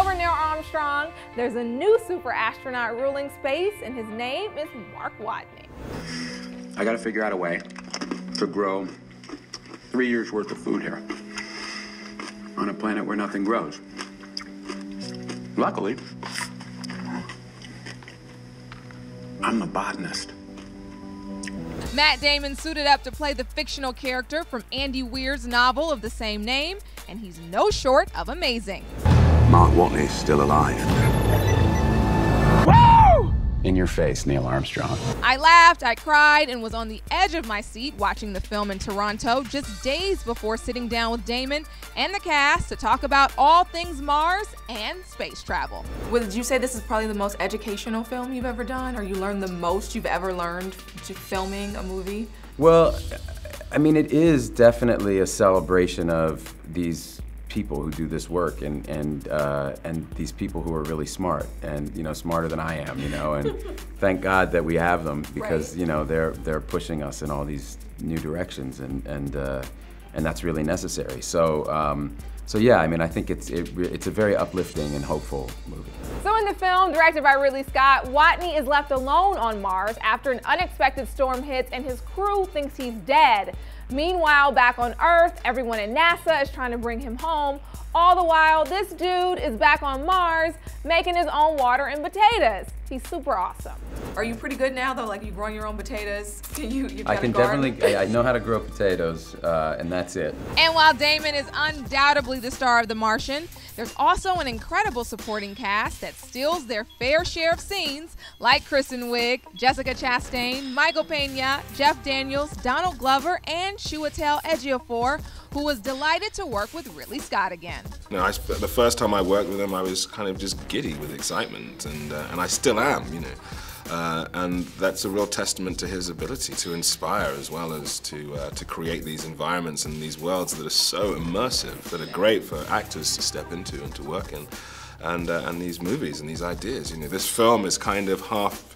discover Neil Armstrong, there's a new super astronaut ruling space, and his name is Mark Watney. I gotta figure out a way to grow 3 years worth of food here on a planet where nothing grows. Luckily, I'm a botanist. Matt Damon suited up to play the fictional character from Andy Weir's novel of the same name, and he's no short of amazing. Mark Watney's still alive. Woo! In your face, Neil Armstrong. I laughed, I cried, and was on the edge of my seat watching the film in Toronto just days before sitting down with Damon and the cast to talk about all things Mars and space travel. Would you say this is probably the most educational film you've ever done, or you learned the most you've ever learned to filming a movie? Well, I mean, it is definitely a celebration of these people who do this work and these people who are really smart and, you know, smarter than I am, you know, and thank God that we have them because, right. You know, they're pushing us in all these new directions and that's really necessary. So yeah, I mean, I think it's a very uplifting and hopeful movie. So in the film, directed by Ridley Scott, Watney is left alone on Mars after an unexpected storm hits and his crew thinks he's dead. Meanwhile, back on Earth, everyone at NASA is trying to bring him home. All the while, this dude is back on Mars making his own water and potatoes. He's super awesome. Are you pretty good now, though? Like, you growing your own potatoes? I can definitely, I know how to grow potatoes, and that's it. And while Damon is undoubtedly the star of The Martian, there's also an incredible supporting cast that steals their fair share of scenes, like Kristen Wiig, Jessica Chastain, Michael Pena, Jeff Daniels, Donald Glover, and Chiwetel Ejiofor, who was delighted to work with Ridley Scott again. You know, the first time I worked with him, I was kind of just giddy with excitement, and I still am, you know. And that's a real testament to his ability to inspire as well as to create these environments and these worlds that are so immersive, that are great for actors to step into and to work in. And these movies and these ideas, you know, this film is kind of half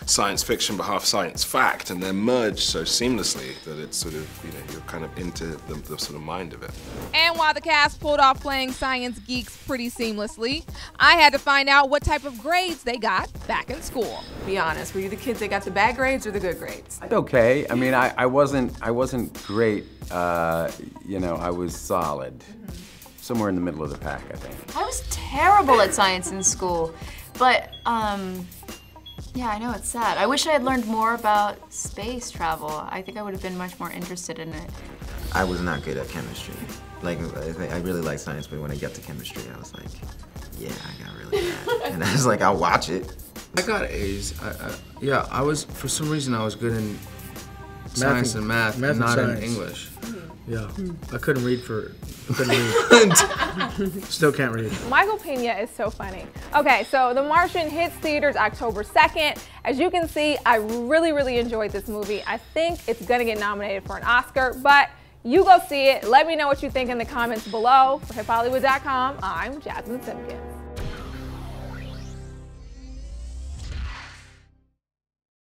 science fiction but half science fact, and they're merged so seamlessly that it's sort of, you know, you're kind of into the sort of mind of it. And while the cast pulled off playing science geeks pretty seamlessly, I had to find out what type of grades they got back in school. Be honest, were you the kids that got the bad grades or the good grades? Okay, I mean, I wasn't great, you know, I was solid. Somewhere in the middle of the pack, I think. I was terrible at science in school, but yeah, I know it's sad. I wish I had learned more about space travel. I think I would have been much more interested in it. I was not good at chemistry. Like, I really like science, but when I got to chemistry, I was like, yeah, I got really bad. And I was like, I'll watch it. I got A's. Yeah, I was, for some reason, I was good in science and math and not in English. Yeah, I couldn't read Still can't read. Michael Pena is so funny. Okay, so The Martian hits theaters October 2nd. As you can see, I really enjoyed this movie. I think it's gonna get nominated for an Oscar, but you go see it. Let me know what you think in the comments below. For HipHollywood.com, I'm Jasmine Simpkins.